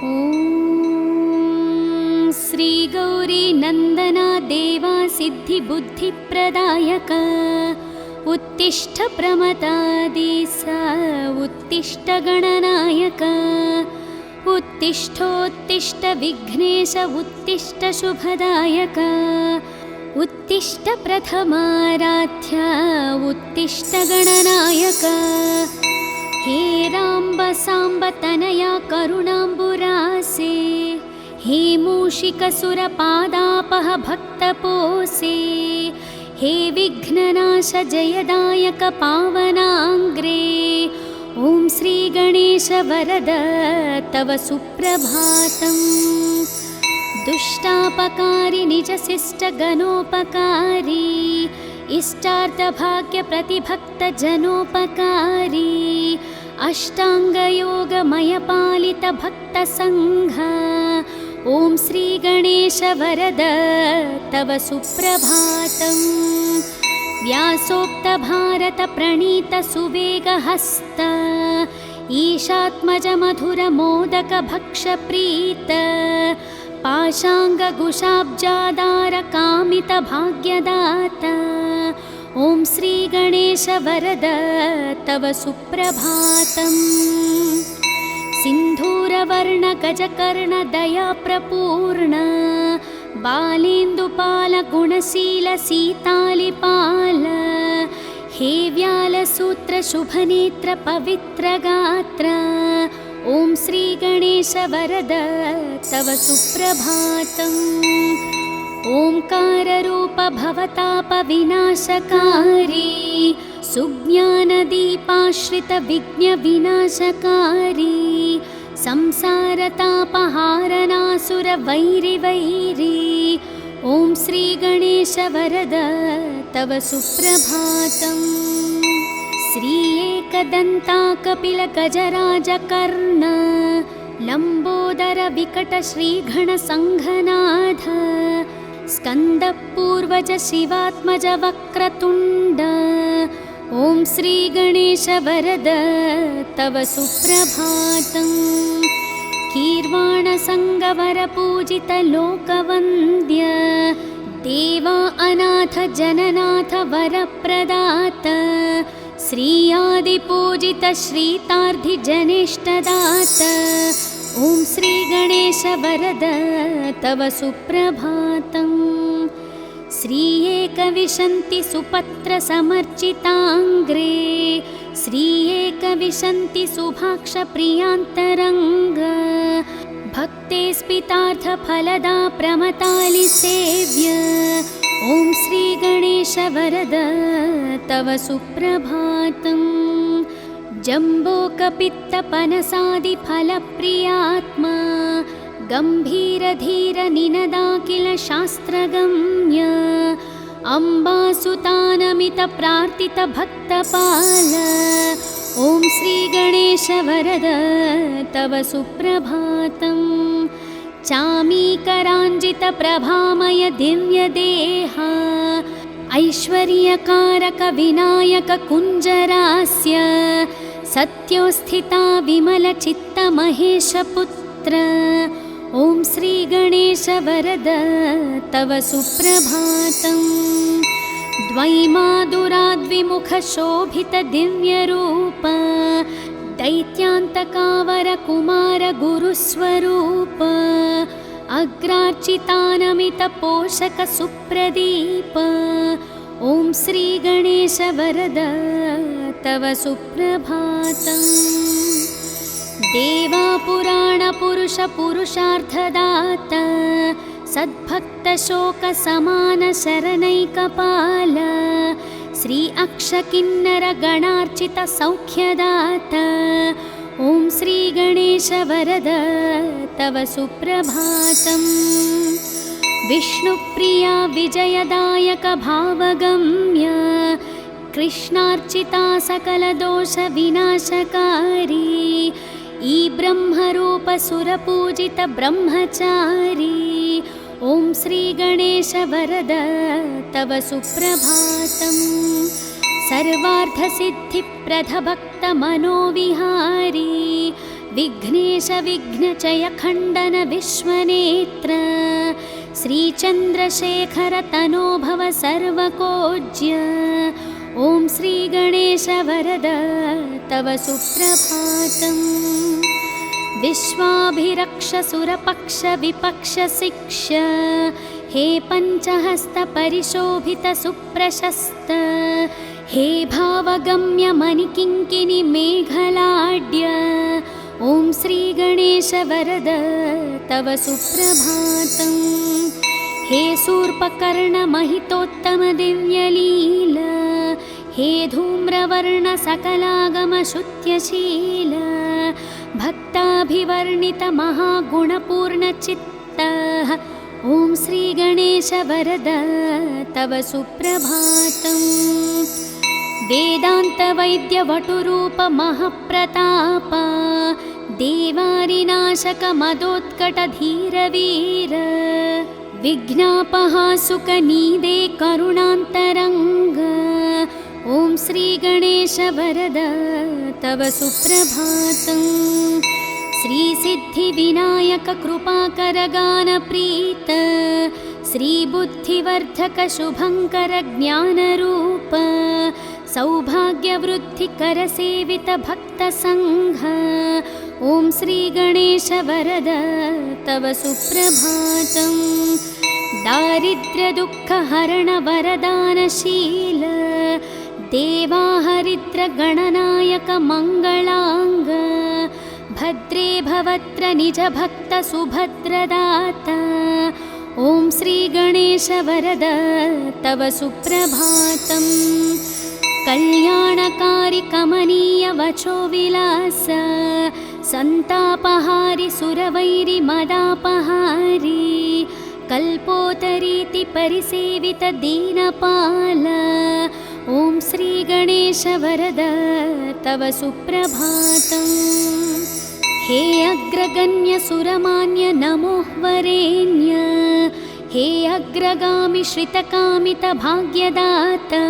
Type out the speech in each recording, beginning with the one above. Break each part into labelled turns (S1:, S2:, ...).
S1: ॐ श्री गौरी नन्दना देवा सिद्धिबुद्धिप्रदायक उत्तिष्ठ प्रमदादिस उत्तिष्ठ गणनायक उत्तिष्ठोत्तिष्ठ विघ्नेश उत्तिष्ठ शुभदायक उत्तिष्ठ प्रथमाराध्य उत्तिष्ठ गणनायक हे राम्ब साम्ब तनया करुणाम्बुरासे हे मूषिकसुरपादापह भक्तपोसे हे विघ्ननाश जयदायक पावनाङ्ग्रे ॐ श्री गणेश वरद तव सुप्रभातम् दुष्टापकारी निजशिष्ट गणोपकारी इष्टार्थभाग्य प्रतिभक्त जनोपकारी अष्टांगयोगमय पालित भक्त संघ ॐ श्री गणेश वरद तव सुप्रभातम् व्यासोक्त भारत प्रणीत सुवेग हस्त ईशात्मज मधुर मोदक भक्ष प्रीत पाशाङ्गकुशाब्जादार कामित भाग्यदाता ॐ श्री गणेश वरद तव सुप्रभातम् सिन्धूरवर्ण गजकर्ण दया प्रपूर्ण बालेन्दुपाल गुणशील सीतालिपाल हे व्यालसूत्र शुभनेत्र पवित्र गात्र ॐ श्री गणेश वरद तव सुप्रभातम् ओंकाररूप भवताप विनाशकारी सुज्ञानदीपाश्रित विघ्न विनाशकारी संसारतापहारनासुर वैरि वैरी ॐ श्री गणेश वरद तव सुप्रभातम् श्री एकदन्ता कपिल गजराज कर्ण लंबोदर विकट श्रीगण संघनाथ स्कंद पूर्वज शिवात्मज वक्रतुंड ॐ श्री गणेश वरद तव सुप्रभातम् कीर्वाण संगवर पूजित लोकवन्द्य देवा अनाथ जननाथ वरप्रदात श्री आदिपूजित श्रीतार्धि जनेष्टदात ॐ श्री गणेश वरद तव सुप्रभातम् श्री एकविंशति सुपत्र समर्चिताङ्ग्रे श्री एकविंशति सुभाक्ष प्रियान्तरङ्ग भक्ते स्पितार्थ फलदा प्रमतालि सेव्य ॐ श्री गणेश वरद तव सुप्रभातम् जम्बोकपित्त पनसादि फलप्रियात्मा गंभीर धीर निनदाकिल शास्त्रगम्य अम्बासुतानमित प्रार्थित भक्तपाल ॐ श्री गणेश वरद तव सुप्रभातम् चामीकराञ्जित प्रभामय दिव्य देहा ऐश्वर्यकारक विनायक कुञ्जरास्य सत्योस्थिता विमल चित्त महेश पुत्र ॐ श्री गणेश वरद तव सुप्रभातम् द्वैमादुराद्विमुख शोभित दिव्य रूप दैत्यान्तकावर कुमार गुरुस्वरूप अग्रार्चितानमित पोषक सुप्रदीप ॐ श्री गणेश वरद तव सुप्रभातम् देवा पुराण पुरुष पुरुषार्थदाता सद्भक्त शोक समान शरणैकपाल श्री अक्षकिन्नर गणार्चित सौख्यदाता ॐ श्री गणेश वरद तव सुप्रभातम् विष्णुप्रिया विजयदायक भावगम्य कृष्णार्चिता सकल दोष विनाशकारी ई ब्रह्मरूप सुरपूजित ब्रह्मचारी ॐ श्री गणेश वरद तव सुप्रभातम् सर्वार्थ सिद्धि प्रद भक्त मनोविहारी विघ्नेश विघ्नचय खण्डन विश्वनेत्र श्रीचन्द्रशेखर तनो भव सर्वकोज्य। ॐ श्रीगणेश वरद तव सुप्रभातम्। विश्वाभिरक्ष सुरपक्ष विपक्ष शिक्ष हे पञ्चहस्त परिशोभित सुप्रशस्त हे भावगम्य मणिकिङ्किनि मेघलाड्य। ॐ श्रीगणेश वरद तव सुप्रभातम्। हे शूर्पकर्ण महितोत्तम दिव्यलील हे धूम्रवर्ण सकलागम शुत्यशील भक्ताभिवर्णित महागुणपूर्णचित्त। ॐ श्रीगणेश वरद तव सुप्रभातम्। वेदान्तवैद्यवटुरूप महप्रताप देवारिनाशक मदोत्कट धीरवीर विघ्नापहासुकनीदे करुणान्तरङ्ग। ॐ श्रीगणेश वरद तव सुप्रभातम्। श्रीसिद्धिविनायक कृपाकर गानप्रीत श्रीबुद्धिवर्धक शुभङ्कर ज्ञानरूप सौभाग्यवृद्धिकर सेवित भक्तसङ्घ। ॐ श्रीगणेश वरद तव सुप्रभातम्। दारिद्र्यदुःखहरण वरदानशील देवाहरिद्र गणनायक मङ्गलाङ्ग भद्रे भवत्र निज भक्त सुभद्रदाता। ॐ श्रीगणेश वरद तव सुप्रभातम्। कल्याणकारि कमनीय वचो विलास सन्तापहारि सुरवैरि मदापहारि कल्पोतरीति परिसेवित दीनपाल। ॐ श्रीगणेश वरद तव सुप्रभातम्। हे अग्रगण्य सुरमान्य नमो वरेण्य हे अग्रगामि श्रितकामित भाग्यदाता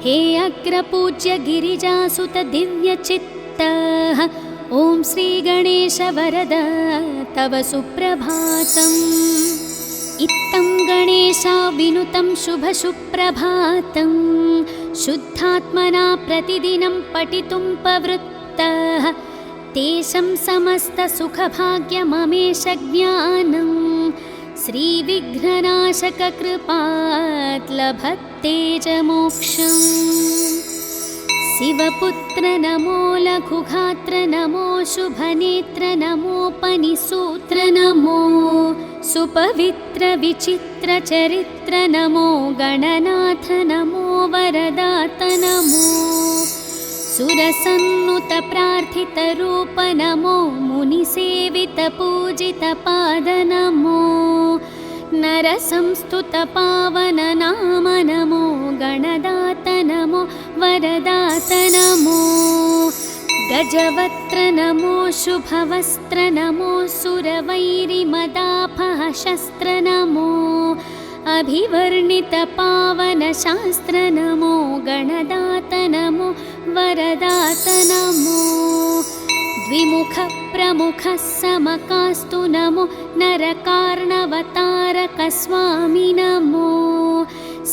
S1: हे अग्रपूज्य गिरिजासुत दिव्यचित्त। ॐ श्रीगणेश वरद तव सुप्रभातम्। इत्थं गणेशा विनुतं शुभसुप्रभातं शुद्धात्मना प्रतिदिनं पठितुं प्रवृत्तः तेषां समस्तसुखभाग्यममेष ज्ञानं श्रीविघ्ननाशक कृपात् लभते च मोक्षम्। शिवपुत्र नमो लघुगात्र नमो शुभनेत्र नमोपनिसूत्र नमो सुपवित्र विचित्र चरित्र नमो गणनाथ नमो वरदात नमो सुरसन्नुत प्रार्थित रूप नमो मुनिसेवित पूजित पाद नमो नरसंस्तुत पावन नाम नमो गणदात नमो वरदात नमो गजवक्त्र नमो शुभवस्त्र नमो सुरवैरिमदापह शस्त्र नमो अभिवर्णित पावन शास्त्र नमो गणदात नमो वरदात नमो द्विमुख प्रमुख समकास्तु नमो नरकार्णवतारक स्वामी नमो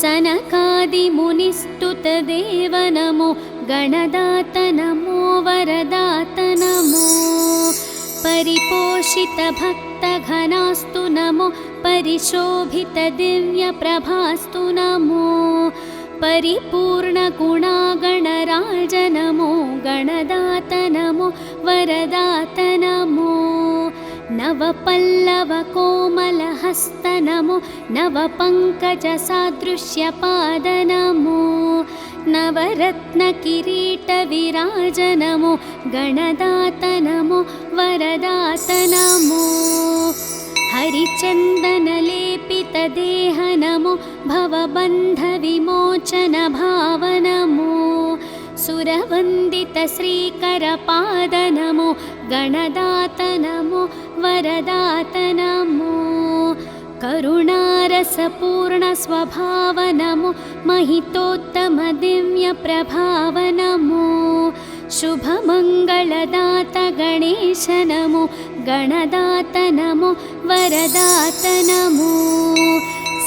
S1: सनकादिमुनिस्तुत देव नमो गणदात नमो वरदात नमो परिपोषित भक्त घनास्तु नमो परिशोभित दिव्य प्रभास्तु नमो परिपूर्ण गुणागणराज नमो गणदात नमो वरदात नमो नवपल्लव कोमलहस्त नमो नवपङ्कजसादृश्यपाद नमो नवरत्न किरीट विराज नमो गणदात नमो वरदात नमो हरिचन्दन लेपित देह नमो भवबन्ध विमोचन भाव नमो सुरवन्दित श्रीकर पाद नमो गणदात नमो वरदात नमो करुणारसपूर्ण स्वभाव नमो महितोत्तम दिव्य प्रभाव नमो शुभमङ्गलदात गणे गणेश नमो गणदात नमो वरदात नमो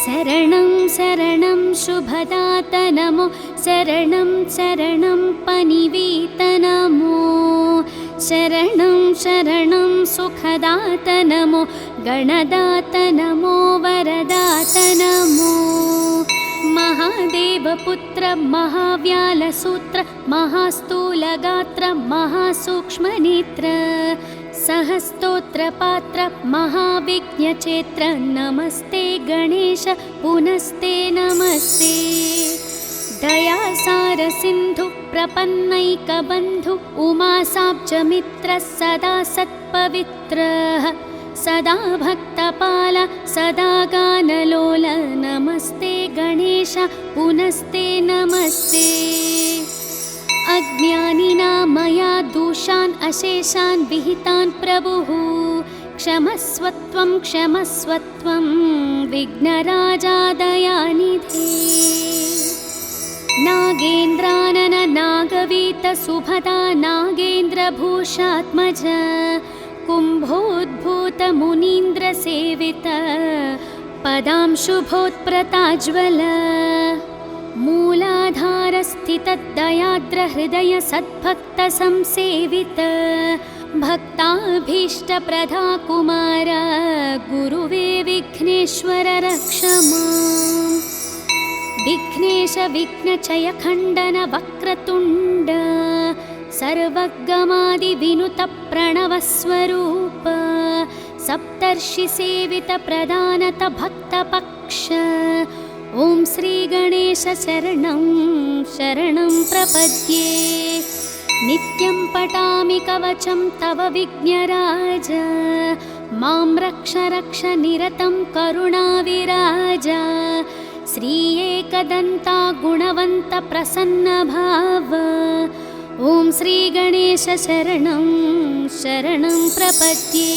S1: शरणं शरणं शुभदात नमो शरणं शरणं पनिवीत नमो शरणं शरणं सुखदात नमो गणदात नमो वरदात नमो महादेवपुत्र महाव्यालसूत्र महास्थूलगात्र महासूक्ष्मनेत्र सहस्तोत्रपात्र महाविघ्नचेत्र नमस्ते गणेश पुनस्ते नमस्ते दयासार सिन्धु प्रपन्नैकबन्धु उमासाब्जमित्र सदा सत्पवित्रः सदा भक्तपाल सदा गानलोल नमस्ते गणेश पुनस्ते नमस्ते अज्ञानिना मया दोषान् अशेषान् विहितान् प्रभुः क्षमस्वत्वं विघ्नराजा दयानिधे नागेन्द्रानन नागवीत सुभदा नागेन्द्रभूषात्मज कुम्भोद्भूत मुनीन्द्रसेवित पदांशुभोत्प्रताज्वल मूलाधारस्थितदयाद्रहृदय सद्भक्तसंसेवित भक्ताभीष्टप्रदा कुमार गुरुवे विघ्नेश्वर रक्ष माम् विघ्नेश विघ्नचय खण्डन वक्रतुण्ड सर्वगमादिविनुत प्रणवस्वरूप सप्तर्षिसेवित प्रदानत भक्तपक्ष ॐ श्रीगणेश शरणं शरणं प्रपद्ये नित्यं पठामि कवचं तव विघ्नराज मां रक्ष रक्ष निरतं करुणाविराज श्री एकदन्ता गुणवन्त प्रसन्नभाव ॐ श्रीगणेश शरणं शरणं प्रपद्ये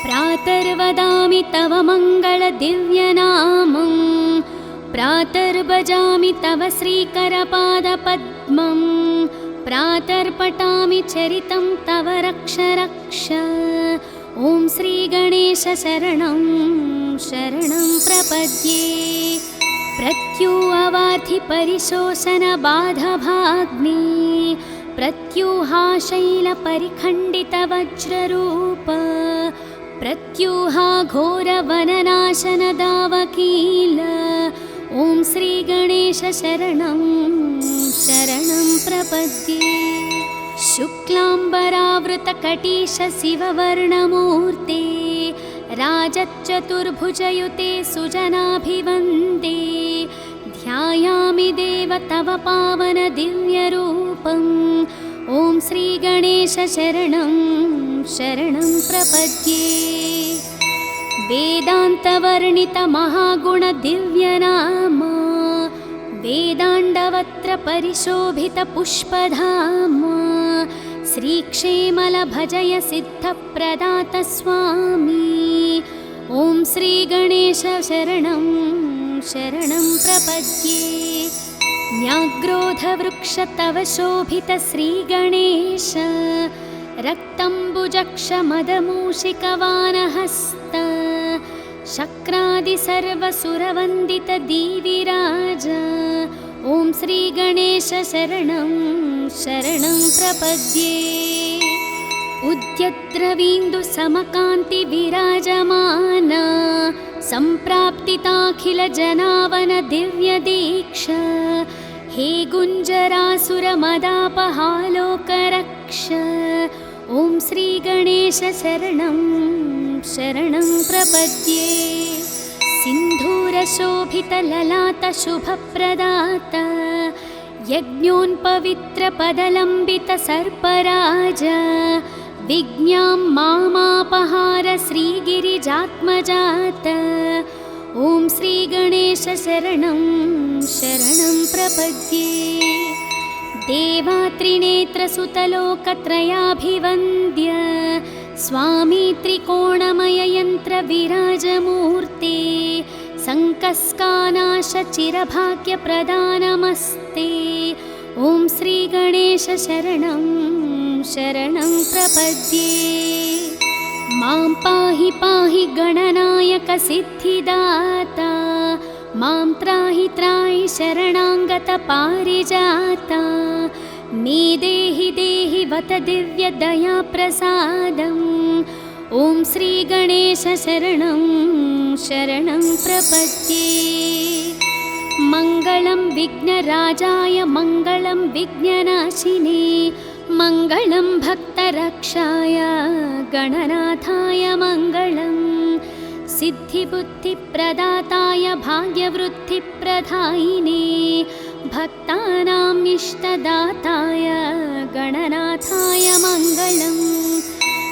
S1: प्रातर्वदामि तव मङ्गलदिव्यनामं प्रातर्भजामि तव श्रीकरपादपद्मं प्रातर्पठामि चरितं तव रक्ष रक्ष ॐ श्रीगणेश शरणं शरणं प्रपद्ये प्रत्यूहवार्धि परिशोषणबाधभाग्ने प्रत्यूहाशैलपरिखण्डितवज्ररूप प्रत्यूहा घोरवननाशनदावकील ॐ श्रीगणेश शरणं शरणं प्रपद्ये शुक्लाम्बरावृतकटीश शिववर्णमूर्ते राजच्चतुर्भुजयुते सुजनाभिवन्दे ध्यायामि देव तव पावन दिव्यरूपम् ॐ श्रीगणेश शरणं शरणं प्रपद्ये वेदान्तवर्णित महागुण दिव्यनाम वेदाण्डवत्र परिशोभित पुष्पधाम श्रीक्षेमल भजय सिद्धप्रदात स्वामी ॐ श्रीगणेश शरणं शरणं प्रपद्ये न्याग्रोधवृक्ष तव शोभित श्रीगणेश रक्तम्बुजक्षमदमूषिकवानहस्त शक्रादिसर्वसुरवन्दित दीविराज ॐ श्रीगणेश शरणं शरणं प्रपद्ये उद्यद्रवीन्दु समकान्ति विराजमान सम्प्राप्तिताखिल जनावन दिव्यदीक्ष हे गुञ्जरासुरमदापहालोकरक्ष ॐ श्रीगणेश शरणं शरणं प्रपद्ये सिन्धूरशोभितललाटशुभप्रदात यज्ञोन्पवित्रपदलम्बितसर्पराज विज्ञां मामापहार श्रीगिरिजात्मजात ॐ श्रीगणेश शरणं शरणं प्रपद्ये देवात्रिनेत्रसुतलोकत्रयाभिवन्द्य स्वामी त्रिकोणमययन्त्रविराजमूर्ते सङ्कस्कानाशचिरभाग्यप्रदानमस्ते ॐ श्रीगणेश शरणं शरणं प्रपद्ये। मां पाहि पाहि गणनायक सिद्धिदाता, मां त्राहि त्राहि शरणागत पारिजाता। मे देहि देहि वत दिव्य दया प्रसादम्। ॐ श्री गणेश शरणं शरणं प्रपद्ये। मङ्गलं विघ्नराजाय मङ्गलं विघ्ननाशिने, मङ्गलं भक्तरक्षाय गणनाथाय मङ्गलम्। सिद्धिबुद्धिप्रदाताय भाग्यवृद्धिप्रदायिने, भक्तानाम् इष्टदाताय गणनाथाय मङ्गलम्।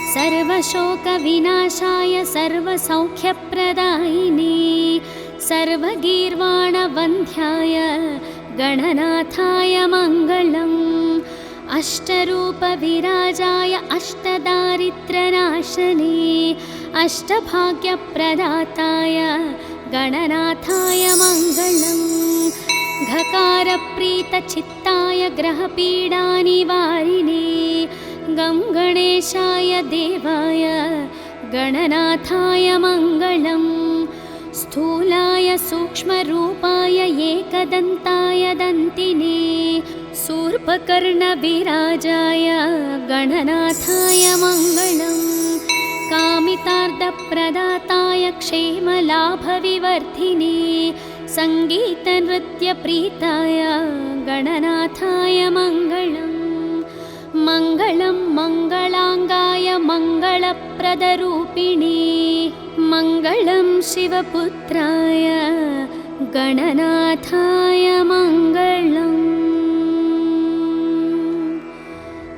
S1: सर्वशोकविनाशाय सर्वसौख्यप्रदायिने, सर्वगीर्वाणवन्ध्याय गणनाथाय मङ्गलम्। अष्टरूपविराजाय अष्टदारिद्र्यनाशने, अष्टभाग्यप्रदाताय गणनाथाय मङ्गलम्। घकारप्रीतचित्ताय ग्रहपीडानिवारिणे, गं गणेशाय देवाय गणनाथाय मङ्गलम्। स्थूलाय सूक्ष्मरूपाय एकदन्ताय दन्तिने, शूर्पकर्णविराजाय गणनाथाय मङ्गलम्। कामितार्थप्रदाताय क्षेमलाभविवर्धिने, सङ्गीतनृत्यप्रीताय गणनाथाय मङ्गलम्। मङ्गलं मङ्गलाङ्गाय मङ्गलप्रदरूपिणे, मङ्गलं शिवपुत्राय गणनाथाय मङ्गलम्।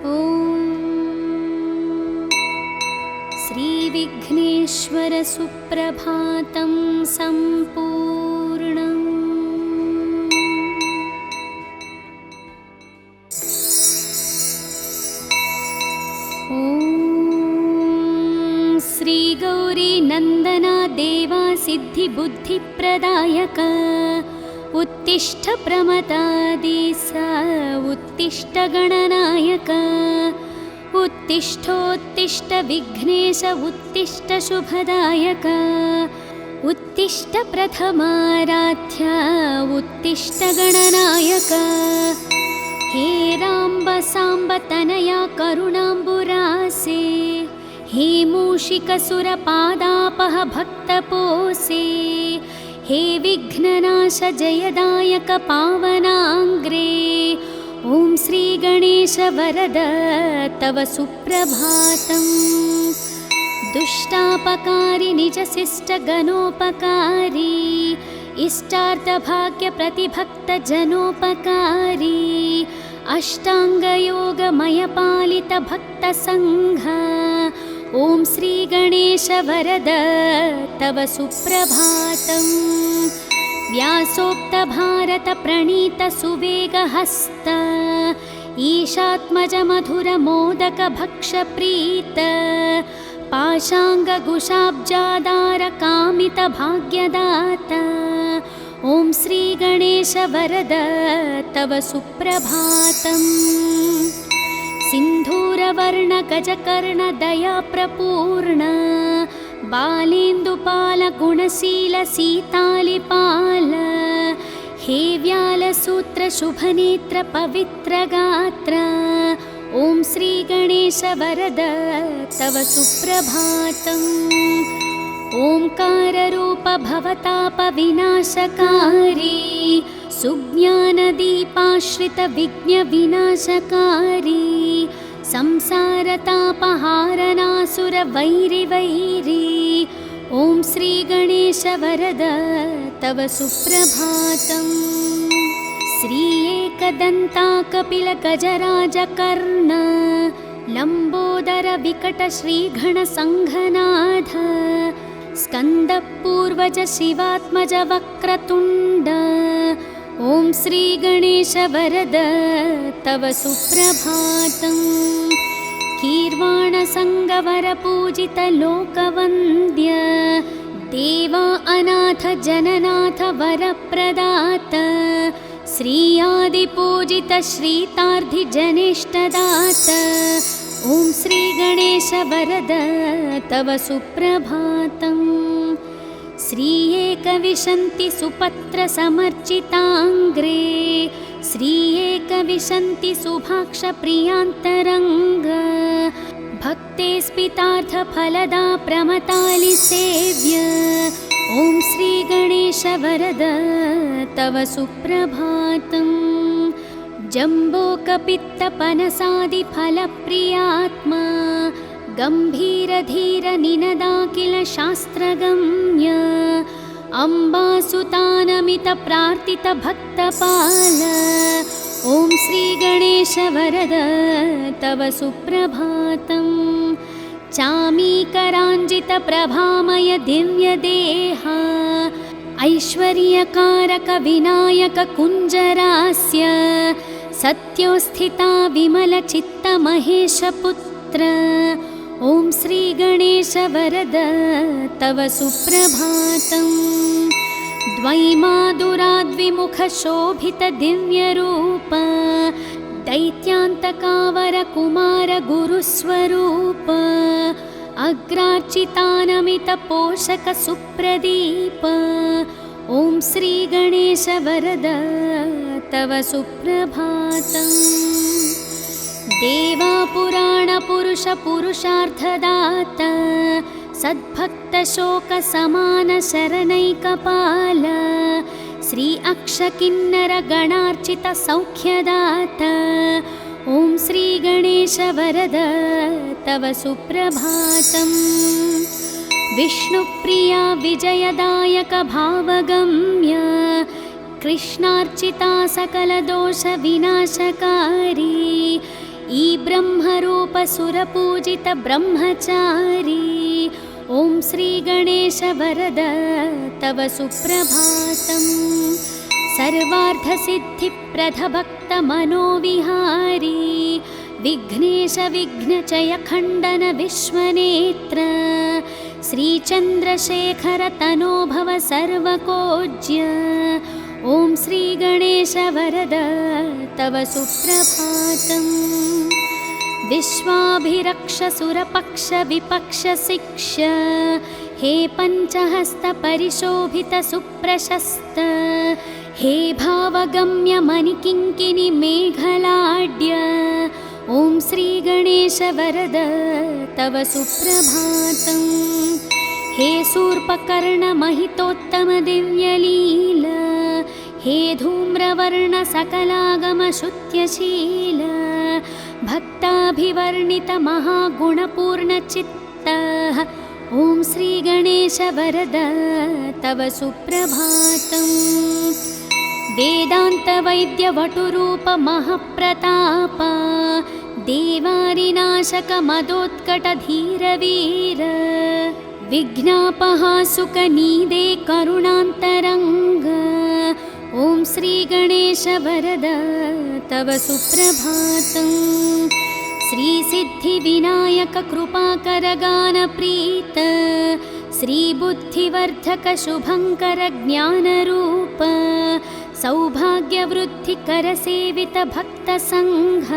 S1: ॐ श्रीविघ्नेश्वर सुप्रभातं सम्पूर्णम्। श्रीगौरी नन्दना देवा सिद्धिबुद्धिप्रदायक, उत्तिष्ठ प्रमदादिस उत्तिष्ठ गणनायक। उत्तिष्ठोत्तिष्ठ विघ्नेश उत्तिष्ठ शुभदायक, उत्तिष्ठ प्रथमाराध्य उत्तिष्ठ गणनायक। हे राम्ब साम्ब तनया करुणाम्बुरासे, हे मूषिकसुरपादापह भक्तपोषे। हे विघ्ननाश जयदायक पावनाङ्ग्रे, ॐ श्रीगणेश वरद तव सुप्रभातम्। दुष्टापकारी निजशिष्टगणोपकारी, इष्टार्थभाग्यप्रतिभक्तजनोपकारी। अष्टाङ्गयोगमयपालितभक्तसङ्घ, ॐ श्रीगणेश वरद तव सुप्रभातम्। व्यासोक्तभारतप्रणीतसुवेगहस्त, ईशात्मजमधुरमोदकभक्षप्रीत। पाशाङ्गकुशाब्जादारकामितभाग्यदाता, ॐ श्रीगणेश वरद तव सुप्रभातम्। सिन्धूरवर्णगजकर्णदयाप्रपूर्ण, बालेन्दुपालगुणशीलसीतालिपाल। हे व्यालसूत्रशुभनेत्रपवित्रगात्र, ॐ श्रीगणेश वरद तव सुप्रभातम्। ओंकाररूप भवतापविनाशकारी, सुज्ञानदीपाश्रितविघ्नविनाशकारी। संसारतापहारनासुरवैरिवैरी, ॐ श्रीगणेश वरद तव सुप्रभातम्। श्री एकदन्ता कपिलगजराजकर्ण, लम्बोदर विकट श्रीगणसङ्घनाथ। स्कन्दपूर्वज शिवात्मज वक्रतुण्ड, ॐ श्रीगणेश वरद तव सुप्रभातम्। कीर्वाणसङ्गवरपूजित लोकवन्द्य, देवा अनाथ जननाथ वरप्रदात। श्रीयादिपूजित श्रीतार्धिजनेष्टदात, ॐ श्रीगणेश वरद तव सुप्रभातम्। श्री एकविशन्ति सुपत्रसमर्चिताङ्ग्रे श्री एकविशन्ति सुभाक्षप्रियान्तरङ्ग भक्ते स्पितार्थफलदा प्रमतालिसेव्य ॐ श्रीगणेश वरद तव सुप्रभातम्। जम्बोकपित्तपनसादिफलप्रियात्मा गम्भीरधीरनिनदाखिल शास्त्रगम्य अम्बासुतानमितप्रार्थितभक्तपाल ॐ श्रीगणेश वरद तव सुप्रभातम्। चामीकराञ्जितप्रभामय दिव्यदेहा ऐश्वर्यकारक विनायक कुञ्जरास्य सत्योस्थिता विमलचित्तमहेशपुत्र ॐ श्रीगणेश वरद तव सुप्रभातम्। द्वैमादुराद्विमुखशोभितदिव्यरूप दैत्यान्तकावरकुमार गुरुस्वरूप अग्रार्चितानमितपोषकसुप्रदीप ॐ श्रीगणेश वरद तव सुप्रभातम्। देवापुराणपुरुषपुरुषार्थदाता सद्भक्तशोकसमानशरणैकपाल श्री अक्षकिन्नरगणार्चितसौख्यदाता ॐ श्रीगणेश वरद तव सुप्रभातम्। विष्णुप्रिया विजयदायक भावगम्य कृष्णार्चिता सकलदोषविनाशकारी ई ब्रह्मरूप सुरपूजित ब्रह्मचारी ॐ श्रीगणेश वरद तव सुप्रभातम्। सर्वार्थसिद्धिप्रदभक्तमनोविहारी विघ्नेश विघ्नचय खण्डन विश्वनेत्र श्रीचन्द्रशेखर तनोभव सर्वकोज्य ॐ श्रीगणेश वरद तव सुप्रभातम्। विश्वाभिरक्ष सुरपक्ष विपक्ष शिक्ष हे पञ्चहस्त परिशोभित सुप्रशस्त हे भावगम्य मणिकिङ्किणि मेघलाड्य ॐ श्रीगणेश वरद तव सुप्रभातम्। हे शूर्पकर्ण महितोत्तम दिव्यलील हे धूम्रवर्ण सकलागम शुत्यशील भक्ताभिवर्णित महागुणपूर्णचित्त ॐ श्रीगणेश वरद तव सुप्रभातम्। वेदान्तवैद्यवटुरूप महप्रताप देवारिनाशक मदोत्कटधीरवीर विघ्नापहासुकनीदे करुणान्तरङ्ग ॐ श्रीगणेश वरद तव सुप्रभातम्। श्रीसिद्धिविनायक कृपाकर गानप्रीत श्रीबुद्धिवर्धक शुभङ्कर ज्ञानरूप सौभाग्यवृद्धिकर सेवित भक्तसङ्घ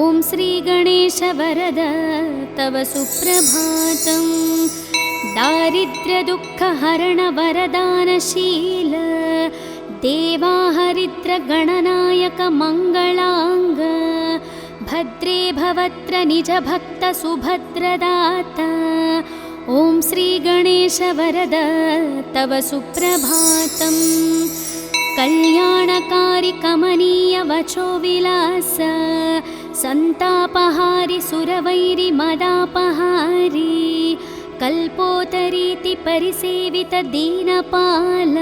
S1: ॐ श्रीगणेश वरद तव सुप्रभातम्। दारिद्र्यदुःखहरण वरदानशील देवाहरिद्र गणनायक मङ्गलाङ्ग भद्रे भवत्र निज भक्त सुभद्रदाता ॐ श्रीगणेश वरद तव सुप्रभातम्। कल्याणकारि कमनीय वचो विलास संतापहारि सुरवैरि मदापहारी कल्पोतरीति परिसेवित दीनपाल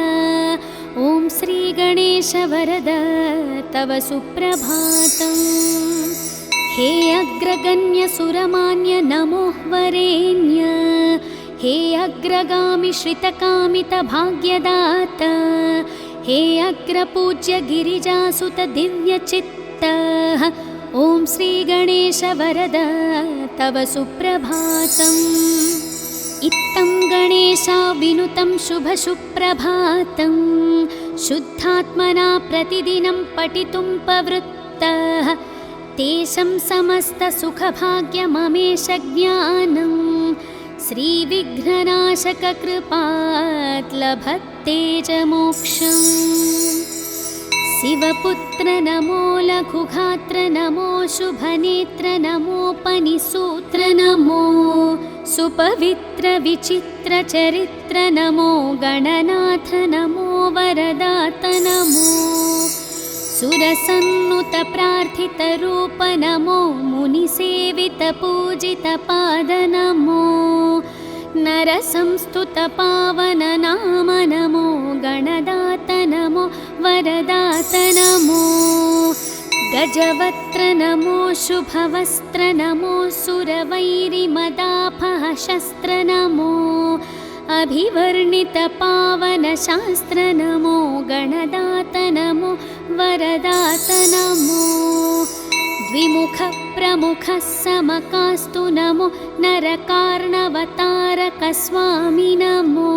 S1: ॐ श्रीगणेश वरद तव सुप्रभातम्। हे अग्रगण्य सुरमान्य नमो वरेण्य हे अग्रगामि श्रितकामित भाग्यदाता हे अग्रपूज्य गिरिजासुत दिव्यचित्त ॐ श्रीगणेश वरद तव सुप्रभातम्। इत्थं गणेशा विनुतं शुभसुप्रभातं शुद्धात्मना प्रतिदिनं पठितुं प्रवृत्तः तेषं समस्तसुखभाग्यममेष ज्ञानं श्रीविघ्ननाशककृपात् लभते च मोक्षम्। शिवपुत्र नमो लघुगात्र नमो शुभनेत्र नमोपनिसूत्र नमो सुपवित्र विचित्र चरित्र नमो गणनाथ नमो वरदात नमो सुरसन्नुत प्रार्थितरूप नमो मुनिसेवित पूजित पाद नमो नरसंस्तुत पावन नाम नमो गणदात नमो वरदात नमो गजवक्त्र नमो शुभवस्त्र नमो सुरवैरिमदापह शस्त्र नमो अभिवर्णित पावन शास्त्र नमो गणदात नमो वरदात नमो द्विमुख प्रमुख समकास्तु नमो नरकार्णवतारक स्वामी नमो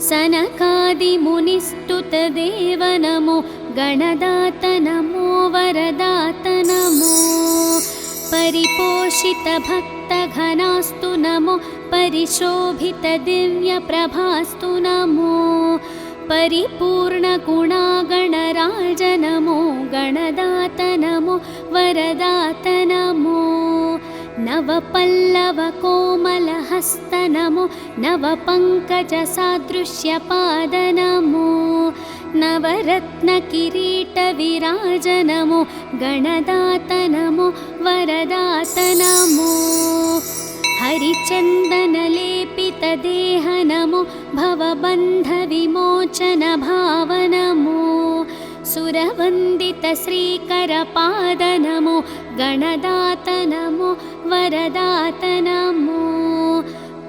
S1: सनकादिमुनिस्तुत देव नमो गणदात नमो वरदात नमो परिपोषित भक्तघनास्तु नमो परिशोभित दिव्यप्रभास्तु नमो परिपूर्णगुणागणराज नमो गणदात नमो वरदात नमो नवपल्लवकोमलहस्त नमो नवपङ्कजसादृश्यपाद नमो नवरत्नकिरीटविराज नमो गणदात नमो वरदात नमो हरिचन्दनलेपितदेह नमो भवबन्धविमोचन भाव नमो सुरवन्दित श्रीकरपाद नमो गणदात नमो वरदात नमो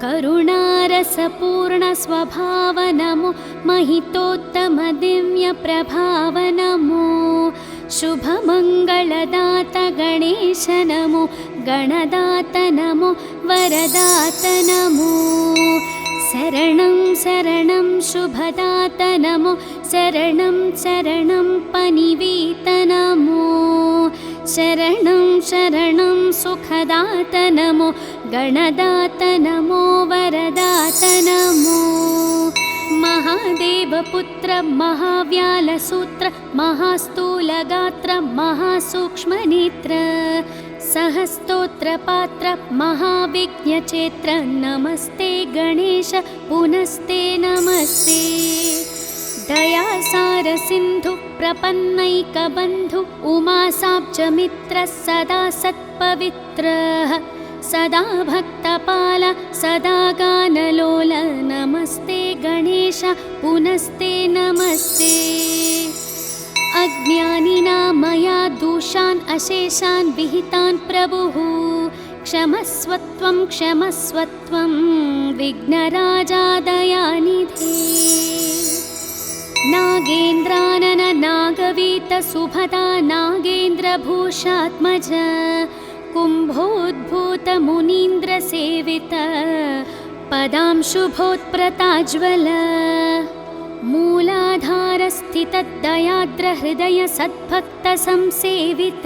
S1: करुणारसपूर्ण स्वभाव नमो महितोत्तम दिव्य प्रभाव नमो शुभमङ्गलदात गणेश नमो गणदात नमो वरदात नमो शरणं शरणं शुभदात नमो शरणं शरणं पनिवीत नमो शरणं शरणं सुखदात नमो गणदात नमो वरदात नमो महादेवपुत्र महाव्यालसूत्र महास्थूलगात्र महासूक्ष्मनेत्र सहस्तोत्रपात्र महाविघ्नचेत्र नमस्ते गणेश पुनस्ते नमस्ते दयासार सिन्धु प्रपन्नैकबन्धु उमासाब्जमित्र सदा सत्पवित्रः सदा भक्तपाल सदा गानलोल नमस्ते गणेश पुनस्ते नमस्ते अज्ञानिना मया दोषान् अशेषान् विहितान् प्रभुः क्षमस्वत्वं विघ्नराजा दयानिधे नागेन्द्रानन नागवीत सुभदा नागेन्द्रभूषात्मज कुम्भोद्भूत मुनीन्द्र सेवित पदांशुभोत्प्रताज्वल मूलाधार स्थित दयाद्र हृदय सद्भक्त संसेवित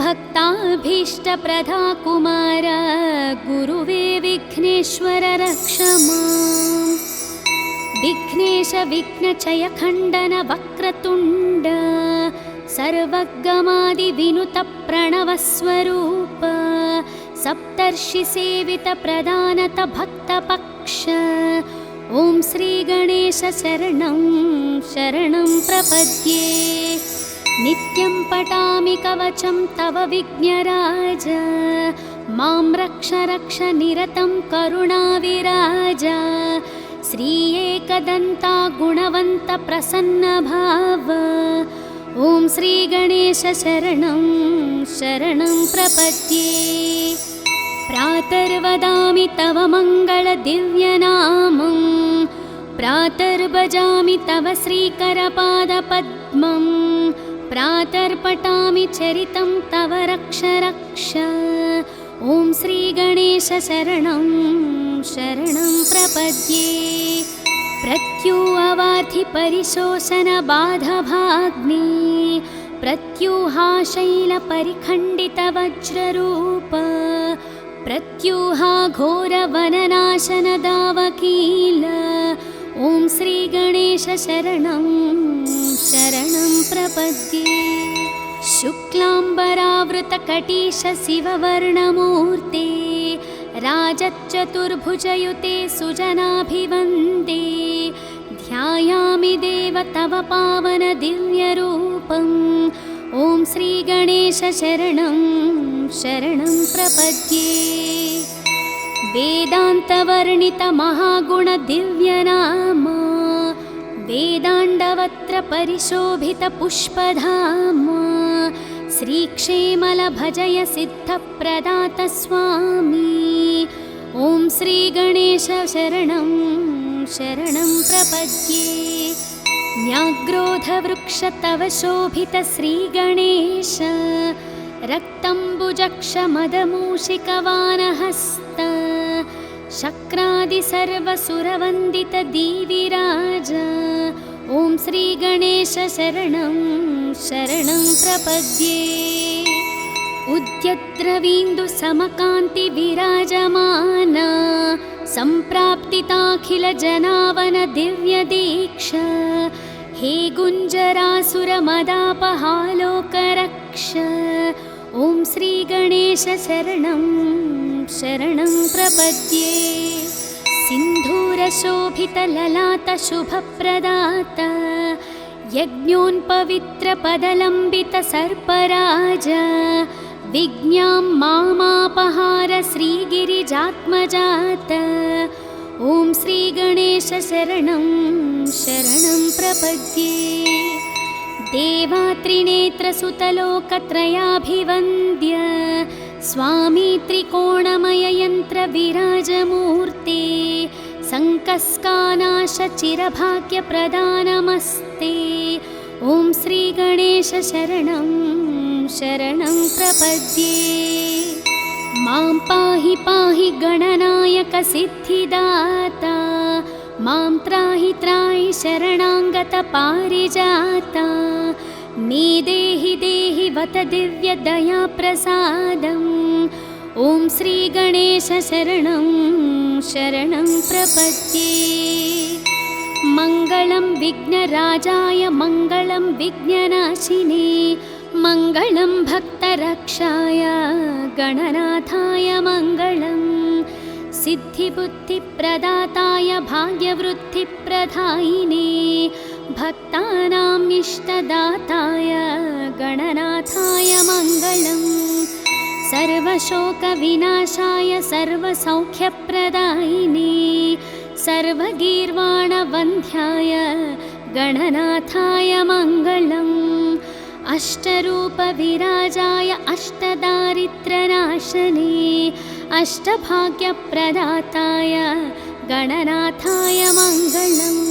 S1: भक्ताभीष्ट प्रदा कुमार गुरुवे विघ्नेश्वर रक्ष माम् विघ्नेश विघ्नचय खण्डन वक्रतुण्ड सर्वगमादि विनुत प्रणवस्वरूप सप्तर्षि सेवित प्रदानत भक्तपक्ष ॐ श्री गणेश शरणं शरणं प्रपद्ये नित्यं पठामि कवचं तव विघ्नराज मां रक्ष रक्ष निरतं करुणाविराज श्री एकदन्ता गुणवन्त प्रसन्न भाव ॐ श्री गणेश शरणं शरणं प्रपद्ये प्रातर्वदामि तव मङ्गल दिव्यनामं प्रातर्भजामि तव श्रीकरपादपद्मं प्रातर्पठामि चरितं तव रक्ष रक्ष ॐ श्री गणेश शरणं शरणं प्रपद्ये प्रत्युवार्थि परिशोषण बाधभाग्ने प्रत्यूहाशैलपरिखण्डितवज्ररूप प्रत्यूहाघोरवननाशनदावकील ॐ श्रीगणेश शरणं शरणं प्रपद्ये। शुक्लाम्बरावृतकटीश शिववर्णमूर्ते राजच्चतुर्भुजयुते सुजनाभिवन्दे ध्यायामि देव तव पावन दिव्यरूपम् ॐ श्रीगणेश शरणं शरणं प्रपद्ये। वेदान्तवर्णितमहागुणदिव्यनाम वेदाण्डवत्र परिशोभितपुष्पधाम श्रीक्षेमलभजय सिद्धप्रदात स्वामी ॐ श्रीगणेश शरणं शरणं प्रपद्ये। न्याग्रोधवृक्ष तव शोभित श्रीगणेश रक्तम्बुजक्षमदमूषिकवानहस्त शक्रादि सर्वसुरवन्दित दीविराज ॐ श्रीगणेश शरणं शरणं प्रपद्ये। उद्यद्रवीन्दु समकान्ति विराजमान सम्प्राप्तिताखिल जनावन दिव्य दीक्षा हे गुञ्जरासुरमदापहालोकरक्ष ॐ श्रीगणेश शरणं शरणं प्रपद्ये। सिन्धूरशोभितललाटशुभप्रदात यज्ञोन्पवित्रपदलम्बितसर्पराज विज्ञां मामापहार श्रीगिरिजात्मजात ॐ श्रीगणेश शरणं शरणं प्रपद्ये। देवात्रिनेत्रसुतलोकत्रयाभिवन्द्य स्वामी त्रिकोणमययन्त्रविराजमूर्ते सङ्कस्कानाशचिरभाग्यप्रदानमस्ते ॐ श्रीगणेश शरणं शरणं प्रपद्ये। मां पाहि पाहि गणनायक सिद्धिदाता मां त्राहि त्राहि शरणाङ्गत पारिजाता मे देहि देहि वत दिव्यदयाप्रसादम् ॐ श्रीगणेश शरणं शरणं प्रपद्ये। मङ्गलं विघ्नराजाय मङ्गलं विघ्ननाशिने मङ्गलं भक्तरक्षाय गणनाथाय मङ्गलम् सिद्धिबुद्धिप्रदाताय भाग्यवृद्धिप्रदायिने भक्तानाम् इष्टदाताय गणनाथाय मङ्गलम् सर्वशोकविनाशाय सर्वसौख्यप्रदायिने सर्वगीर्वाणवन्ध्याय गणनाथाय मङ्गलम् अष्टरूपविराजाय अष्टदारिद्र्यनाशने अष्टभाग्यप्रदाताय गणनाथाय मङ्गलम्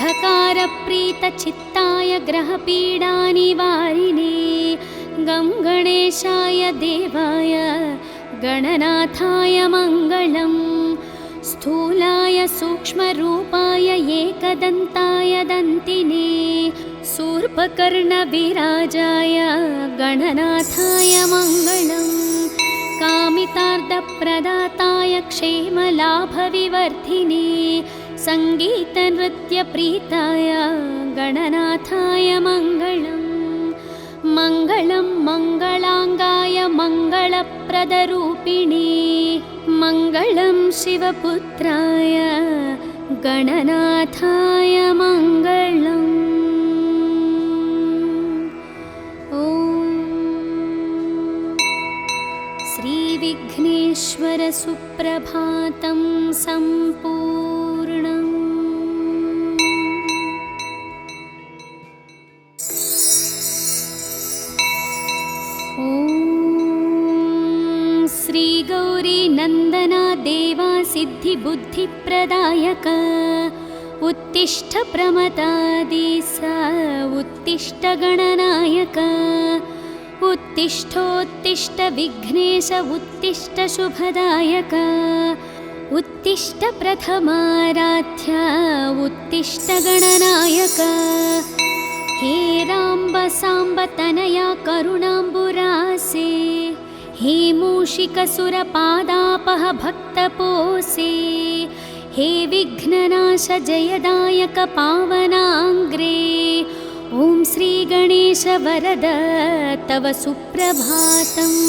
S1: घकारप्रीतचित्ताय ग्रहपीडानिवारिणे गं गणेशाय देवाय गणनाथाय मङ्गलम् स्थूलाय सूक्ष्मरूपाय एकदन्ताय दन्तिने शूर्पकर्णविराजाय गणनाथाय मङ्गलम् कामितार्थप्रदाताय क्षेमलाभविवर्धिने सङ्गीतनृत्यप्रीताय गणनाथाय मङ्गलम् मङ्गलं मङ्गलाङ्गाय मङ्गलप्रदरूपिणे मङ्गलं शिवपुत्राय गणनाथाय मङ्गलम् ॐ श्रीविघ्नेश्वर सुप्रभातं सम्पूर्णम्। श्रीगौरी नन्दना देवा सिद्धिबुद्धिप्रदायक उत्तिष्ठ प्रमदादिस उत्तिष्ठ गणनायक उत्तिष्ठोत्तिष्ठ विघ्नेश उत्तिष्ठ शुभदायक उत्तिष्ठ प्रथमाराध्य उत्तिष्ठ गणनायक हे राम्ब साम्ब तनया करुणाम्बुरासे हे मूषिकसुरपादापह भक्तपोसे हे विघ्ननाश जयदायक पावनाङ्ग्रे ॐ श्रीगणेश वरद तव सुप्रभातम्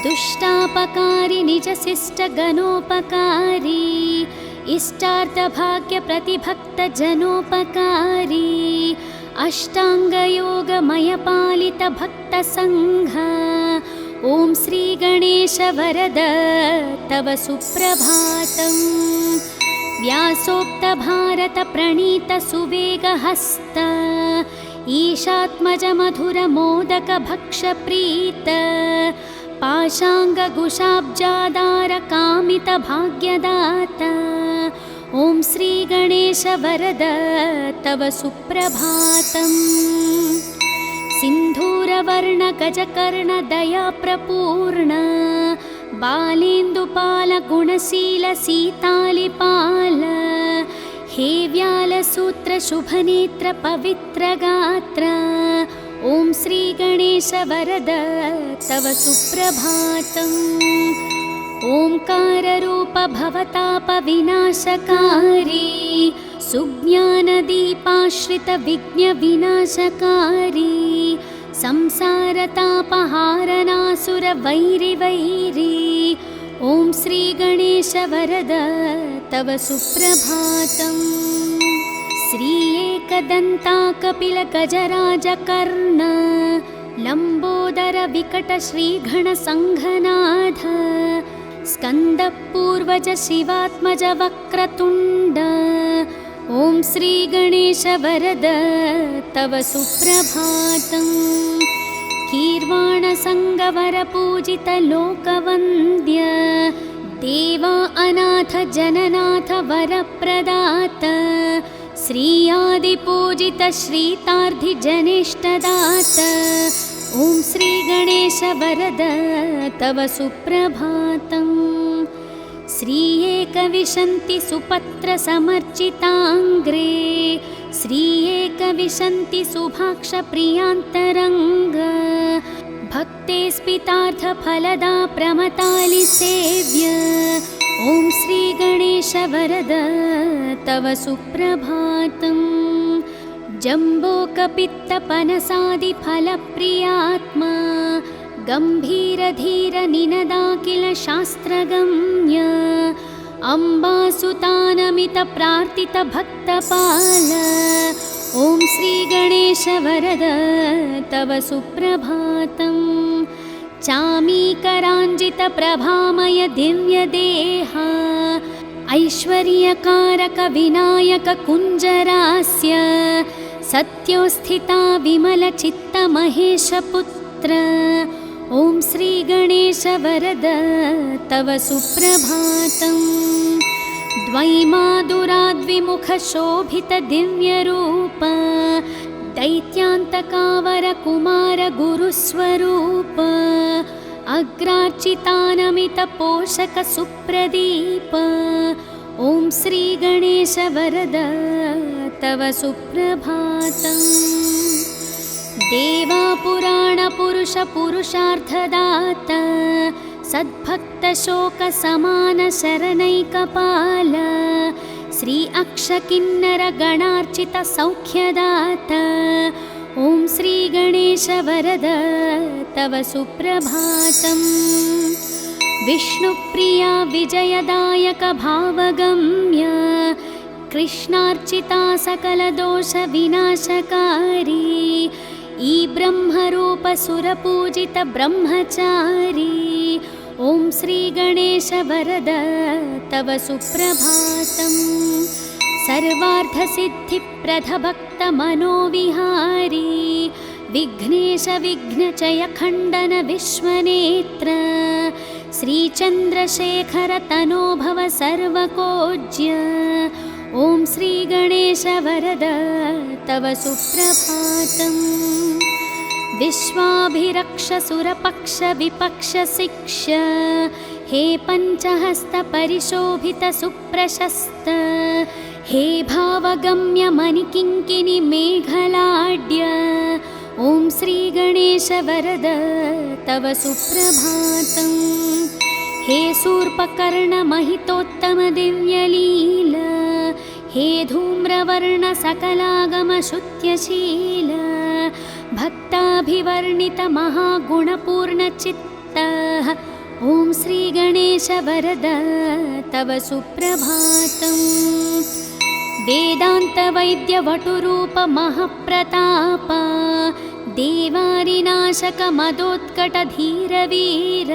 S1: दुष्टापकारि निजशिष्टगणोपकारी इष्टार्थभाग्यप्रतिभक्तजनोपकारी अष्टाङ्गयोगमयपालितभक्तसङ्घ ॐ श्रीगणेश वरद तव सुप्रभातम् व्यासोक्तभारतप्रणीतसुवेगहस्त ईशात्मजमधुरमोदकभक्षप्रीत पाशाङ्गकुशाब्जादारकामितभाग्यदाता ॐ श्रीगणेश वरद तव सुप्रभातम् सिन्धूरवर्णगजकर्णदयाप्रपूर्ण बालेन्दुपालगुणशीलसीतालिपाल हे व्यालसूत्रशुभनेत्रपवित्रगात्र ॐ श्रीगणेश वरद तव सुप्रभातम् ओंकाररूप भवतापविनाशकारी सुज्ञानदीपाश्रितविघ्नविनाशकारी संसारतापहारनासुरवैरिवैरी ॐ श्रीगणेश वरद तव सुप्रभातम् श्री एकदन्ता कपिलगजराजकर्ण लम्बोदर विकटश्रीघणसङ्घनाथ स्कन्दपूर्वज शिवात्मज वक्रतुण्ड ॐ श्रीगणेश वरद तव सुप्रभातम् कीर्वाणसङ्गवरपूजित लोकवन्द्य देवा अनाथ जननाथ वरप्रदात श्रीयादिपूजित श्रीतार्धिजनेष्टदात ॐ श्रीगणेश वरद तव सुप्रभातम् श्री एकविंशति सुपत्र समर्चिताङ्ग्रे श्री एकविंशति सुभाक्ष प्रियान्तरङ्ग भक्ते स्पितार्थ फलदा प्रमतालि सेव्य ॐ श्रीगणेश वरद तव सुप्रभातम् जम्बोकपित्तपनसादिफलप्रियात्मा गम्भीरधीर निनदाखिल शास्त्रगम्य अम्बासुतानमित प्रार्थित भक्तपाल ॐ श्रीगणेश वरद तव सुप्रभातम् चामीकराञ्जित प्रभामय दिव्यदेहा ऐश्वर्यकारक विनायक कुञ्जरास्य सत्योस्थिता विमलचित्त महेशपुत्र ॐ श्रीगणेश वरद तव सुप्रभातम् द्वैमादुराद्विमुख शोभित दिव्यरूप दैत्यान्तकावर कुमार गुरुस्वरूप अग्रार्चितानमित पोषक सुप्रदीप ॐ श्रीगणेश वरद तव सुप्रभातम् देवा पुराण पुरुष पुरुषार्थदाता सद्भक्त शोक समान शरणैकपाल श्री अक्षकिन्नर गणार्चित सौख्यदाता ॐ श्रीगणेश वरद तव सुप्रभातम् विष्णुप्रिया विजयदायक भावगम्य कृष्णार्चिता सकलदोष विनाशकारी ई ब्रह्मरूप सुरपूजित ब्रह्मचारी ॐ श्रीगणेश वरद तव सुप्रभातम् सर्वार्थसिद्धिप्रद भक्तमनोविहारी विघ्नेश विघ्नचय खण्डन विश्वनेत्र श्रीचन्द्रशेखर तनोभव सर्वकोज्य ॐ श्रीगणेश वरद तव सुप्रभातम् विश्वाभिरक्ष सुरपक्ष विपक्ष शिक्ष हे पञ्चहस्त परिशोभित सुप्रशस्त हे भावगम्य मणिकिङ्किणि मेघलाड्य ॐ श्रीगणेश वरद तव सुप्रभातम्। हे शूर्पकर्ण महितोत्तम दिव्यलील हे धूम्रवर्ण सकलागम शुद्ध्यशील भक्ताभिवर्णित महागुणपूर्णचित्त ॐ श्रीगणेश वरद तव सुप्रभातम्। वेदान्तवैद्यवटुरूप महप्रताप देवारिनाशक मदोत्कटधीरवीर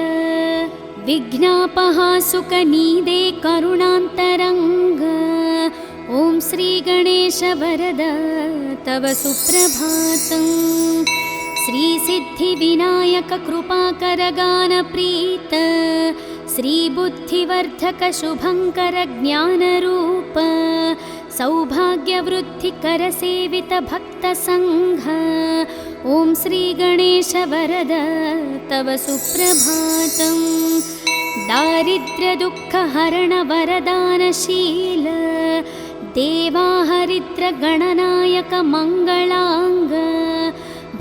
S1: विघ्नापहासुकनीदे करुणान्तरङ्ग ॐ श्रीगणेश वरद तव सुप्रभातम्। श्रीसिद्धिविनायक कृपाकर गानप्रीत श्रीबुद्धिवर्धक शुभङ्कर ज्ञानरूप सौभाग्यवृद्धिकर सेवित भक्तसङ्घ ॐ श्रीगणेश वरद तव सुप्रभातम्। दारिद्र्यदुःखहरण वरदानशील देवाहरिद्र गणनायक मङ्गलाङ्ग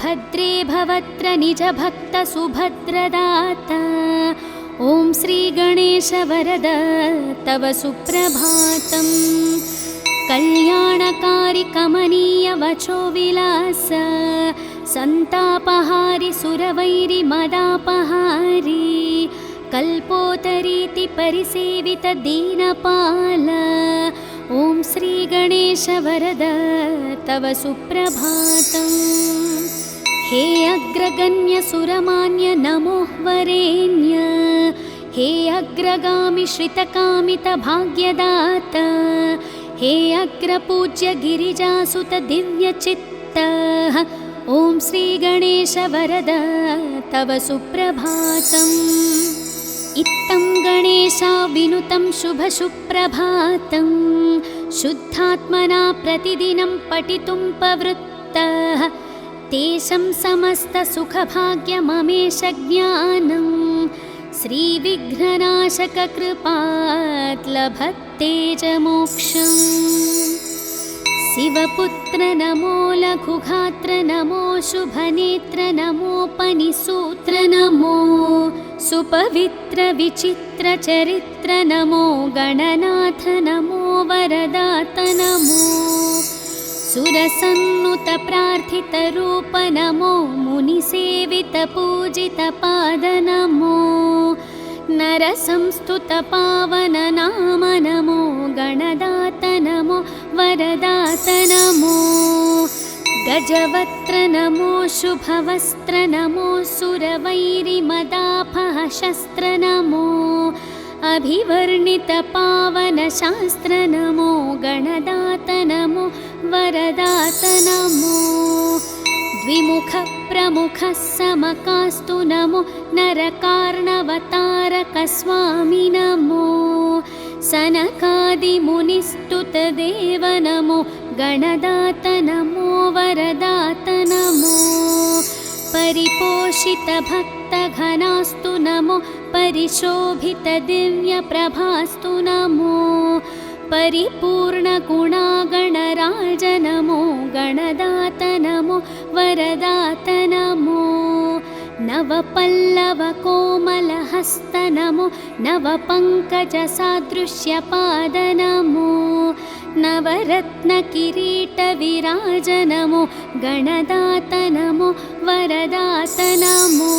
S1: भद्रे भवत्र निज भक्त सुभद्रदाता ॐ श्रीगणेश वरद तव सुप्रभातम्। कल्याणकारि कमनीय वचो विलास सन्तापहारि सुरवैरि मदापहारि कल्पोतरीति परिसेवित दीनपाल ॐ श्रीगणेश वरद तव सुप्रभातम्। हे अग्रगण्य सुरमान्य नमो वरेण्य हे अग्रगामि श्रितकामित भाग्यदाता हे अग्रपूज्य गिरिजासुत दिव्यचित्त ॐ श्रीगणेश वरद तव सुप्रभातम्। इत्थं गणेशा विनुतं शुभसुप्रभातं शुद्धात्मना प्रतिदिनं पठितुं प्रवृत्तः तेषां समस्तसुखभाग्यममेष ज्ञानं श्रीविघ्ननाशक कृपात् लभते च मोक्षम्। शिवपुत्र नमो लघुगात्र नमो शुभनेत्र नमोपनिसूत्र नमो सुपवित्र विचित्र चरित्र नमो गणनाथ नमो वरदात नमो सुरसन्नुत प्रार्थित रूप नमो मुनिसेवित पूजित पाद नमो नरसंस्तुत पावन नाम नमो गणदात नमो वरदात नमो गजवक्त्र नमो शुभवस्त्र नमो सुरवैरिमदापह शस्त्र नमो अभिवर्णित पावन शास्त्र नमो गणदात नमो वरदात नमो द्विमुख प्रमुख समकास्तु नमो नरकार्णवतारक स्वामी नमो सनकादिमुनिस्तुत देव नमो गणदात नमो वरदात नमो परिपोषित भक्त घनास्तु नमो परिशोभित दिव्य प्रभास्तु नमो परिपूर्ण गुणागणराज नमो गणदात नमो वरदात नमो नवपल्लव कोमलहस्त नमो नवपङ्कजसादृश्यपाद नमो नवरत्न किरीट विराज नमो गणदात नमो वरदात नमो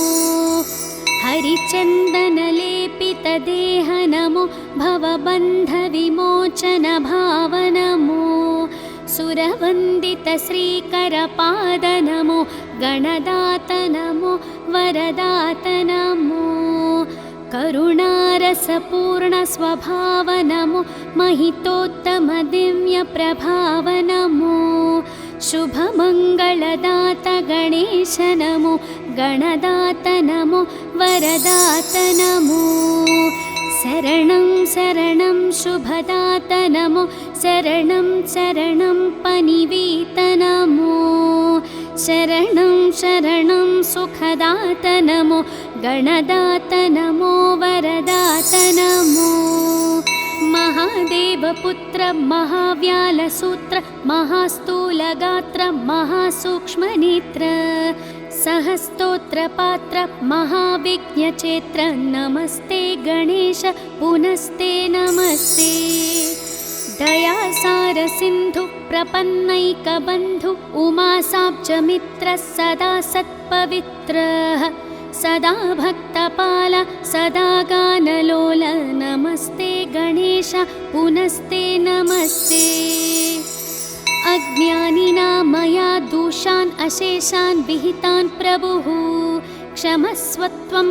S1: हरिचन्दन लेपित देह नमो भवबन्ध विमोचन भाव नमो सुरवन्दित श्रीकर पाद नमो गणदात नमो वरदात नमो करुणारसपूर्ण स्वभाव नमो महितोत्तम दिव्य प्रभाव नमो शुभमङ्गलदात गणेश नमो गणदात नमो वरदात नमो शरणं शरणं शुभदात नमो शरणं शरणं पनिवीत नमो शरणं शरणं सुखदात नमो गणदात नमो वरदात नमो महान महादेवपुत्र महाव्यालसूत्र महास्थूलगात्र महासूक्ष्मनेत्र सहस्तोत्रपात्र महाविज्ञचेत्र नमस्ते गणेश पुनस्ते नमस्ते दयासारसिन्धु प्रपन्नैकबन्धु उमासाब्जमित्र सदा सत्पवित्रः सदा भक्तपाल सदा गानलोल नमस्ते गणेश पुनस्ते नमस्ते अज्ञानिना मया दोषान् अशेषान् विहितान् प्रभुः क्षमस्वत्वं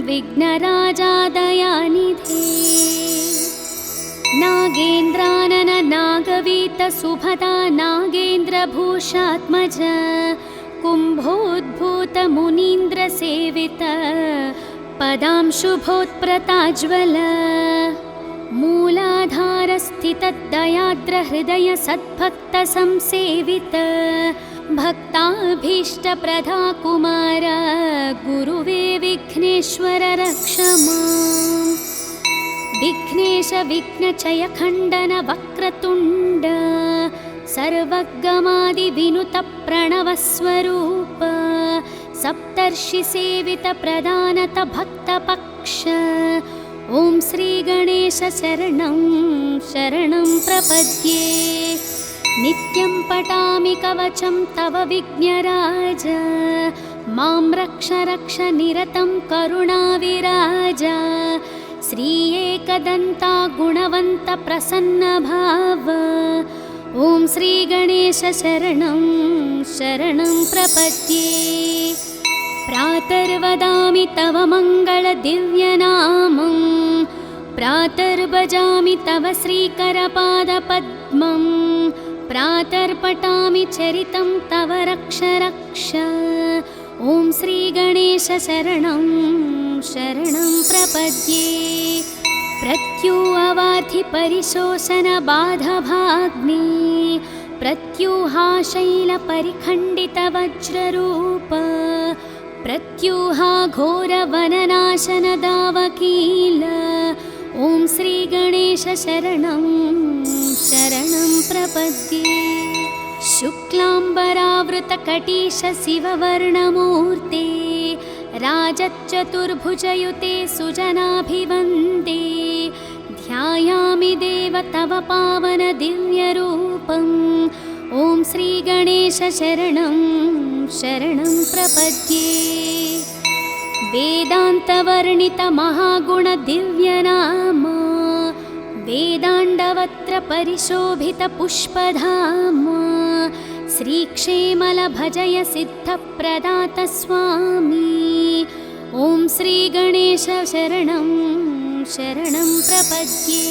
S1: विघ्नराजा दयानिधे नागेन्द्रानन नागवीत सुभदा नागेन्द्रभूषात्मज कुम्भोद्भूत मुनीन्द्रसेवित पदांशुभोत्प्रताज्वल मूलाधारस्थितदयाद्रहृदय सद्भक्तसंसेवित भक्ताभीष्टप्रदा कुमार गुरुवे विघ्नेश्वर रक्ष माम् विघ्नेश विघ्नचय खण्डन वक्रतुण्ड सर्वगमादिविनुत प्रणवस्वरूप सप्तर्षिसेवित प्रदानत भक्तपक्ष ॐ श्रीगणेश शरणं शरणं प्रपद्ये नित्यं पठामि कवचं तव विघ्नराज मां रक्ष रक्ष निरतं करुणाविराज श्री एकदन्ता गुणवन्त प्रसन्नभाव ॐ श्रीगणेश शरणं शरणं प्रपद्ये प्रातर्वदामि तव मङ्गलदिव्यनामं प्रातर्भजामि तव श्रीकरपादपद्मं प्रातर्पठामि चरितं तव रक्ष रक्ष ॐ श्रीगणेश शरणं शरणं प्रपद्ये प्रत्यूहवार्धि परिशोषणबाधभाग्ने प्रत्यूहाशैलपरिखण्डितवज्ररूप प्रत्यूहा घोरवननाशनदावकील ॐ श्रीगणेश शरणं शरणं प्रपद्ये शुक्लाम्बरावृतकटीश शिववर्णमूर्ते राजच्चतुर्भुजयुते सुजनाभिवन्दे ध्यायामि देव तव पावन दिव्यरूपम् ॐ श्रीगणेश शरणं शरणं प्रपद्ये वेदान्तवर्णित महागुण दिव्यनाम वेदाण्डवत्र परिशोभित पुष्पधाम श्रीक्षेमल भजय सिद्धप्रदात स्वामी ॐ श्रीगणेश शरणं शरणं प्रपद्ये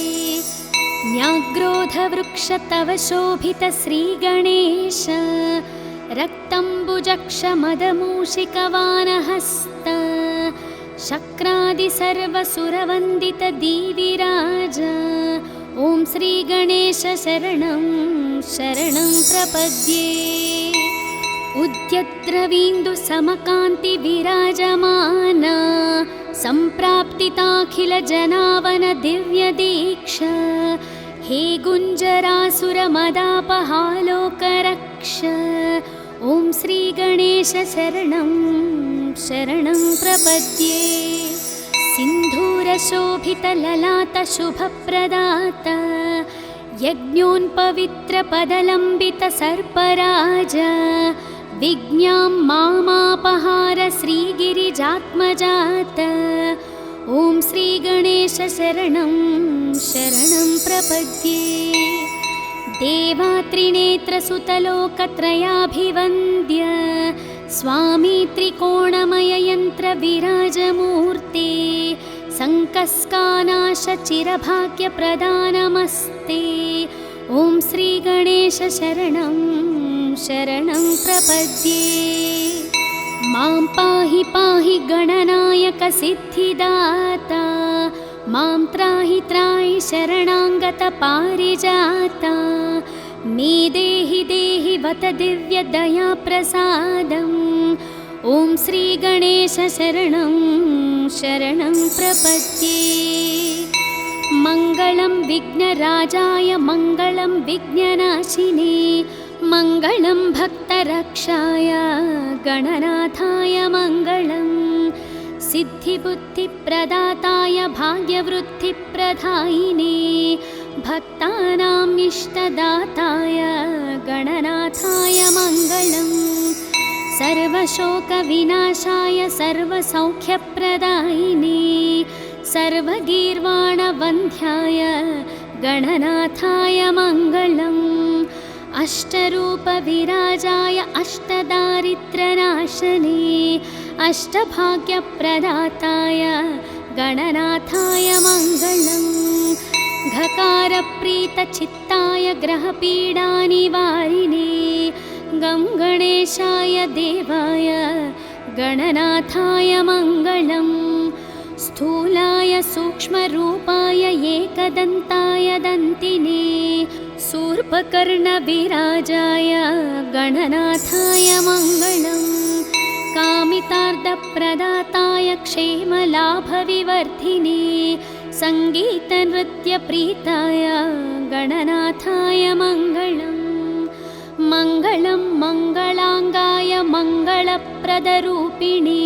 S1: न्याग्रोधवृक्ष तव शोभित श्रीगणेश रक्तम्बुजक्षमदमूषिकवानहस्त शक्रादि सर्वसुरवन्दित दीविराज ॐ श्रीगणेश शरणं शरणं प्रपद्ये उद्यद्रवीन्दु समकान्ति विराजमान सम्प्राप्तिताखिल जनावन दिव्य दीक्षा हे गुञ्जरासुरमदापहालोकरक्ष ॐ श्रीगणेश शरणं शरणं प्रपद्ये सिन्धूरशोभितललाट शुभप्रदात यज्ञोन्पवित्रपदलम्बित सर्पराज विज्ञां मामापहार श्रीगिरिजात्मजात ॐ श्रीगणेश शरणं शरणं प्रपद्ये देवात्रिनेत्रसुतलोकत्रयाभिवन्द्य स्वामी त्रिकोणमययन्त्रविराजमूर्ते सङ्कस्कानाशचिरभाग्यप्रदानमस्ते ॐ श्रीगणेश शरणं शरणं प्रपद्ये मां पाहि पाहि गणनायक सिद्धिदाता मां त्राहि त्राहि शरणाङ्गत पारिजाता मे देहि देहि वत दिव्यदयाप्रसादम् ॐ श्रीगणेश शरणं शरणं प्रपद्ये मङ्गलं विघ्नराजाय मङ्गलं विघ्ननाशिने मङ्गलं भक्तरक्षाय गणनाथाय मङ्गलं सिद्धिबुद्धिप्रदाताय भाग्यवृद्धिप्रदायिने भक्तानाम् इष्टदाताय गणनाथाय मङ्गलम् सर्वशोकविनाशाय सर्वसौख्यप्रदायिने सर्वगीर्वाणवन्ध्याय गणनाथाय मङ्गलम् अष्टरूपविराजाय अष्टदारिद्र्यनाशने अष्टभाग्यप्रदाताय गणनाथाय मङ्गलम् घकारप्रीतचित्ताय ग्रहपीडानिवारिणे गं गणेशाय देवाय गणनाथाय मङ्गलम् स्थूलाय सूक्ष्मरूपाय एकदन्ताय दन्तिने शूर्पकर्णविराजाय गणनाथाय मङ्गलम् कामितार्थप्रदाताय क्षेमलाभविवर्धिने सङ्गीतनृत्यप्रीताय गणनाथाय मङ्गलम् मङ्गलं मङ्गलाङ्गाय मङ्गलप्रदरूपिणे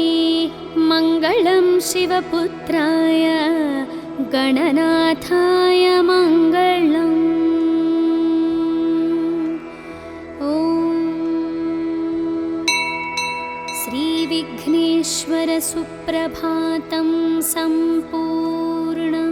S1: मङ्गलं शिवपुत्राय गणनाथाय मङ्गलम् ॐ श्रीविघ्नेश्वर सुप्रभातं सम्पूर्णम्।